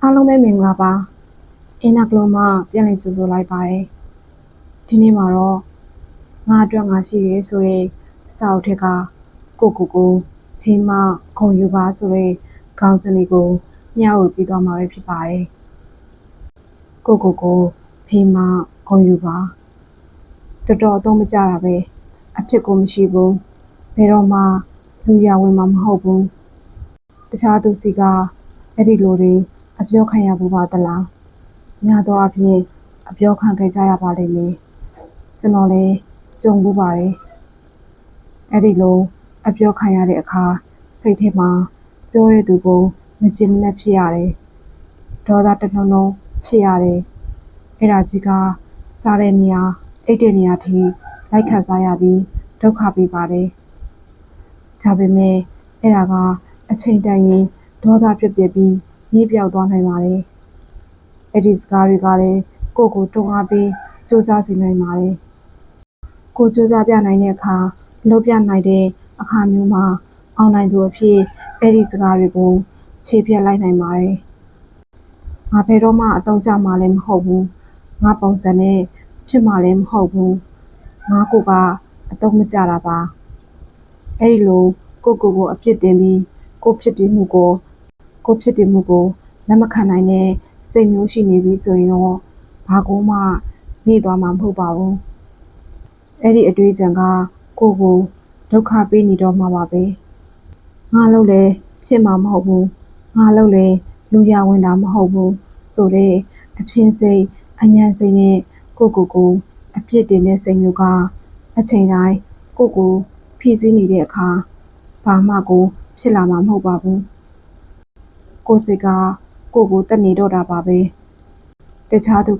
အားလုံးပဲမင်္ဂလာပါအင်းနကလုံးမှပြန်လည်ဆိုလိုက်ပါတယ်ဒီနေ့မှာတော့ငါအတွက်ငါရှိရဲဆိုတဲ့စာအုပ်ထက်ကကိုဖေးမခုံယူပါဆိုတဲ့ခေါင်းစဉ်လေးကိုမျှဝေပြီးသွားမှာပဲဖြစ်ပါတယ်ကိုဖေးမခုံယူပါတော်တော်အသုံးမကျတာပဲအဖြစ်ကိုမရှိဘူးဘယ်တော့မှလူရဝင်မှာမဟုတ်ဘူးတခြားသူစီကအဲ့ဒီလိုတွေအပြောခံရဘူးပါသလားများသောအားဖြင့်အပြောခံခဲ့ကြရပါလိမ့်မယ်ကျွန်တော်လည်းကြုံဘူးပါတယ်အဲ့ဒီလိုအပြောခံရတဲ့အခါစိတ်ထဲမှာပြောရတဲ့သူကိုမကြင်မနဲ့ဖြစ်ရတယ်ဒေါသတနှလုံးဖြစ်ရတယ်အဲ့ဒါကြီးကစားတဲ့နေရာအိတ်တဲ့နေရာထိလိုက်ခတ်စားရပြီးဒုက္ခပေးပါတယ်ဒါပေမဲ့အဲ့ဒါကအချိန်တန်ရင်ဒေါသပြက်ပြက်ပြီးမြေပြောက်သွားနိုင်ပါတယ်အဲ့ဒီစကားတွေကလည်းကိုတွန်းအားပေးစူးစမ်းစီနိုင်ပါတယ်ကိုစူးစမ်းပြနိုင်တဲ့အခါလုပ်ပြနိုင်တဲ့အခါမျိုးမှာအောင်နိုင်သူအဖြစ်အဲ့ဒီစကားတွေကိုခြေပြက်လိုက်နိုင်ပါတယ်ငါဘယ်တော့မှအသုံးချမှာလည်းမဟုတ်ဘူးငါပုံစံနဲ့ဖြစ်မှာလည်းမဟုတ်ဘူးငါကအသုံးမကျတာပါအဲ့ဒီလိုကိုအပြစ်တင်ပြီးကိုဖြစ်တည်မှုကိုလက်မခံနိုင်တဲ့စိတ်မျိုးရှိနေပြီဆိုရင်တော့ဘာကိုမှနေသွားမှာမဟုတ်ပါဘူးအဲ့ဒီအတွေ့အကြုံကကိုဒုက္ခပေးနေတော့မှာပါပဲငါလို့လည်းဖြစ်မှာမဟုတ်ဘူးငါလို့လည်းလူရဝင်တာမဟုတ်ဘူးဆိုတဲ့အဖြစ်စိတ်အញ្ញံစိတ်နဲ့ကိုအပြစ်တင်တဲ့စိတ်မျိုးကအချိန်တိုင်းကိုဖြည့်ဆည်းနေတဲ့အခါဘာမှဖြစ်လာမှာမဟုတ်ပါဘူးကိုစိတ်ကကိုတက်နေတော့တာပါပဲတခြားသူ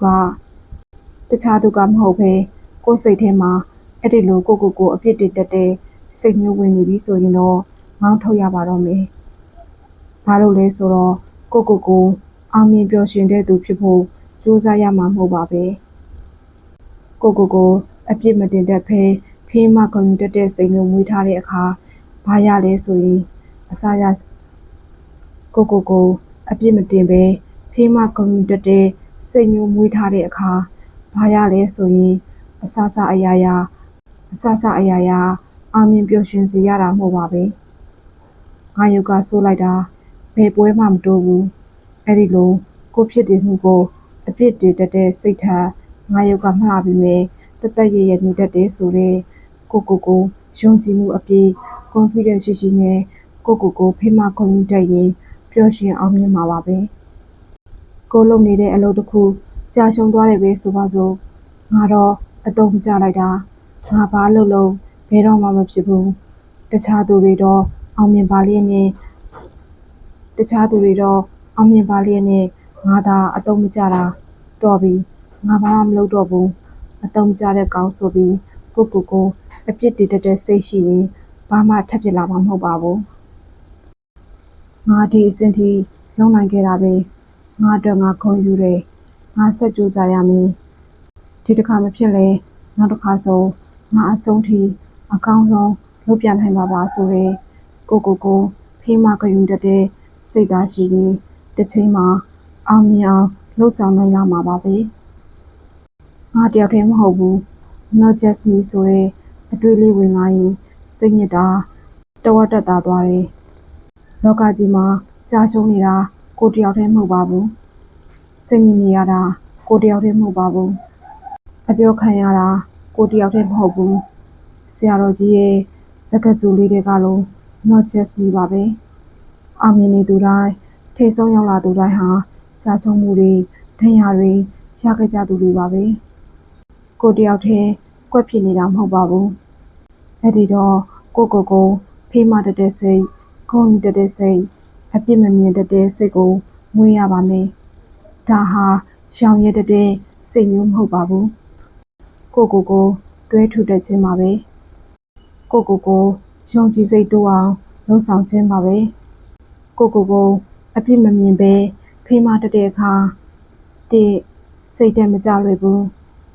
ကမဟုတ်ပဲကိုစိတ်ထဲမှာအဲ့ဒီလိုကိုအပြစ်တင်တတ်တဲ့စိတ်မျိုးဝင်နေပြီဆိုရင်တော့မောင်းထုတ်ရပါတော့မယ်ဘာလို့လဲဆိုတော့ကိုအောင်မြင်ပျော်ရွှင်တဲ့သူဖြစ်ဖို့ကြိုးစားရမှာမဟုတ်ပါပဲကိုအပြစ်မတင်တတ်ပဲဖေးမခုံယူတတ်တဲ့စိတ်မျိုးမွေးထားတဲ့အခါဘာရလဲဆိုရင်အစာရကိုအပြစ်မတင်ပဲဖေးမခုံယူတတ်တဲ့စိတ်မျိုးမွေးထားတဲ့အခါဘာရလဲဆိုရင်အဆအရာရာအောင်မြင်ပျော်ရွှင်စေရတာမဟုတ်ပါပဲငါယုတ်ကဆိုးလိုက်တာဘယ်ပွဲမှမတိုးဘူးအဲ့ဒီလိုကိုဖြစ်တည်မှုကိုအပြစ်တင်တတ်တဲ့စိတ်ထက်ငါယုတ်ကမှားပြီးမြဲတရနေတတ်တယ်ဆိုတဲ့ကိုယုံကြည်မှုအပြည့် confidence ရှိနဲ့ကိုဖေးမခုံယူတတ်ရင်ပျော်ရွှင်အောင်မြင်မှာပါပဲကိုလုပ်နေတဲ့အလုပ်တစ်ခုကြာရှုံးသွားတယ်ပဲဆိုပါစို့ငါတော့အသုံးမကျလိုက်တာငါဘာလုပ်ဘယ်တော့မှမဖြစ်ဘူးတခြားသူတွေတော့အောင်မြင်ပါလျက်နဲ့ငါသာအသုံးမကျတာတော်ပြီငါဘာမှမလုပ်တော့ဘူးအသုံးကျတဲ့ကောင်ဆိုပြီးကိုအပြစ်တည်တတ်တဲ့စိတ်ရှိရင်ဘာမှထပ်ဖြစ်လာမှာမဟုတ်ပါဘူးငါဒီအစဉ်ထိလုံနိုင်ခဲ့တာပဲငါအတွက်ငါခုံယူတယ်ငါဆက်ကြိုးစားရမယ်ဒီတစ်ခါမဖြစ်လဲနောက်တစ်ခါဆိုငါအဆုံးထိအကောင်းဆုံးလုပ်ပြနိုင်ပါပါဆိုရဲကိုဖေးမခုံယူတတ်တဲ့စိတ်သားရှိရင်တစ်ချိန်မှာအောင်မြင်အောင်လှုပ်ဆောင်နိုင်လာမှာပါပဲငါတယောက်တည်းမဟုတ်ဘူး not just me ဆိုတဲ့အတွေ့လေးဝင်လာရင်စိတ်ညစ်တာတဝတ်တက်တာသွားတယ်လောကကြီးမှာကြာရှုံးနေတာကိုတယောက်တည်းမဟုတ်ပါဘူးစိတ်ညစ်နေရတာကိုတယောက်တည်းမဟုတ်ပါဘူးအပြောခံရတာကိုတယောက်တည်းမဟုတ်ဘူးဆရာတော်ကြီးရဲ့စကားစုလေးတွေကလုံး not just me ပါပဲအောင်မြင်နေသူတိုင်းထိတ်ဆုံးရောက်လာသူတိုင်းဟာကြာရှုံးမှုတွေဒဏ်ရာတွေရခဲ့ကြသူတွေပါပဲကိုတယောက်တည်းကွက်ဖြစ်နေတာမဟုတ်ပါဘူးအဲ့ဒီတော့ကိုဖေးမတတ်တဲ့စိတ်ခုံယူတတ်တဲ့စိတ်အပြစ်မမြင်တတ်တဲ့စိတ်ကိုမွေးရပါမယ်ဒါဟာရောင်ရတတ်တဲ့စိတ်မျိုးမဟုတ်ပါဘူးကိုတွဲထူတတ်ခြင်းပါပဲကိုယုံကြည်စိတ်တိုးအောင်လှုံ့ဆော်ခြင်းပါပဲကိုအပြစ်မမြင်ပဲဖေးမတတ်တဲ့အခါစိတ်တက်မကြလွယ်ဘူး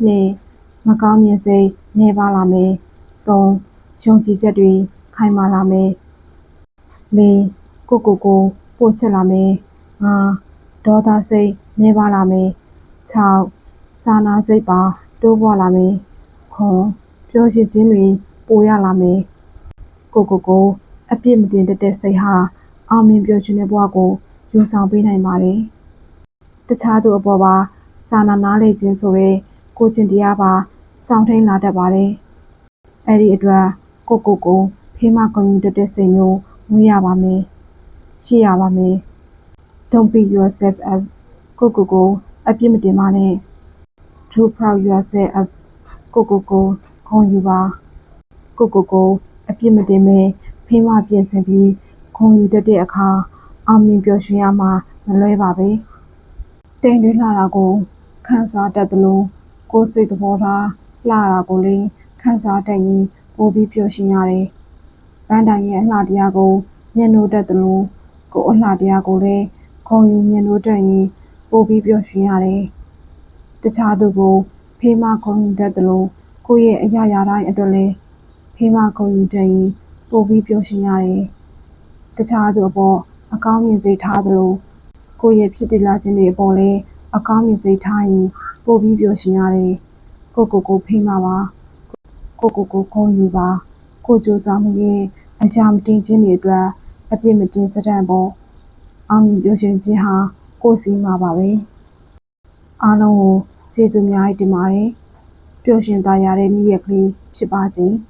2မကောင်းမြင်စိတ်နေပါလာမယ်3ယုံကြည်ချက်တွေခိုင်မာလာမယ်4ကိုပို့ချလာမယ်5 ဒေါသစိတ်မြဲပါလာမယ် 6. စာနာစိတ်ပါတိုးပွားလာမယ် 9. ပျော်ရွှင်ခြင်းတွေပိုရလာမယ် ကိုအပြစ်မတင်တတ်တဲ့စိတ်ဟာအောင်မြင်ပျော်ရွှင်တဲ့ဘဝကိုယူဆောင်ပေးနိုင်ပါတယ်တခြားသူအပေါ်ပါစာနာနားလေခြင်းဆိုရဲကိုကျင့်တရားပါစောင့်ထိန်လာတတ်ပါတယ်အဲ့ဒီအတွက်ကိုဖေးမကုန်ယူတတ်တဲ့စိတ်မျိုးမွေးရပါမယ်ရှိရပါမယ် Don't beat yourself up ကိုအပြစ်မတင်ပါနဲ့ Do proud yourself up ကိုဂုဏ်ယူပါကိုအပြစ်မတင်မဲ့ဖေးမပြင်ဆင်ပြီးဂုဏ်ယူတတ်တဲ့အခါအောင်မြင်ပျော်ရွှင်ရမှာမလွဲပါပဲတိမ်တွေးလာတာကိုခံစားတတ်သလိုကိုယ်စိတ်သဘောထားလှတာကိုလည်းခံစားတတ်ရင်ပိုပြီးပျော်ရွှင်ရတယ်ပန်းတိုင်ရဲ့အလှတရားကိုမျက်နှိုးတတ်သလိုကိုယ်အလှတရားကိုလည်းဂုဏ်ယူမျက်နှိုးတတ်ရင်ပိုပြီးပျော်ရွှင်ရတယ်တခြားသူကိုဖေးမဂုဏ်ယူတတ်သလိုကိုယ့်ရဲ့အရာရာတိုင်းအတွက်လည်းဖေးမဂုဏ်ယူတတ်ရင်ပိုပြီးပျော်ရွှင်ရတယ်တခြားသူအပေါ်အကောင်းမြင်စိတ်ထားသလိုကိုယ့်ရဲ့ဖြစ်တည်လာခြင်းတွေအပေါ်လည်းအကောင်းမြင်စိတ်ထားရင်ပိုပြီးပျော်ရွှင်ရတယ်ကိုဖေးမပါကိုဂုဏ်ယူပါကိုကြိုးစားမှုရဲ့အရာမတင်ခြင်းတွေအတွက်အပြစ်မတင်စတဲ့ပေါ်အောင်မြင်ပျော်ရွှင်ခြင်းဟာကိုယ်စီမှာပါပဲအားလုံးကိုကျေးဇူးအများကြီးတင်ပါတယ်ပျော်ရွှင်သားရတဲ့နေ့ရက်ကလေးဖြစ်ပါစေ။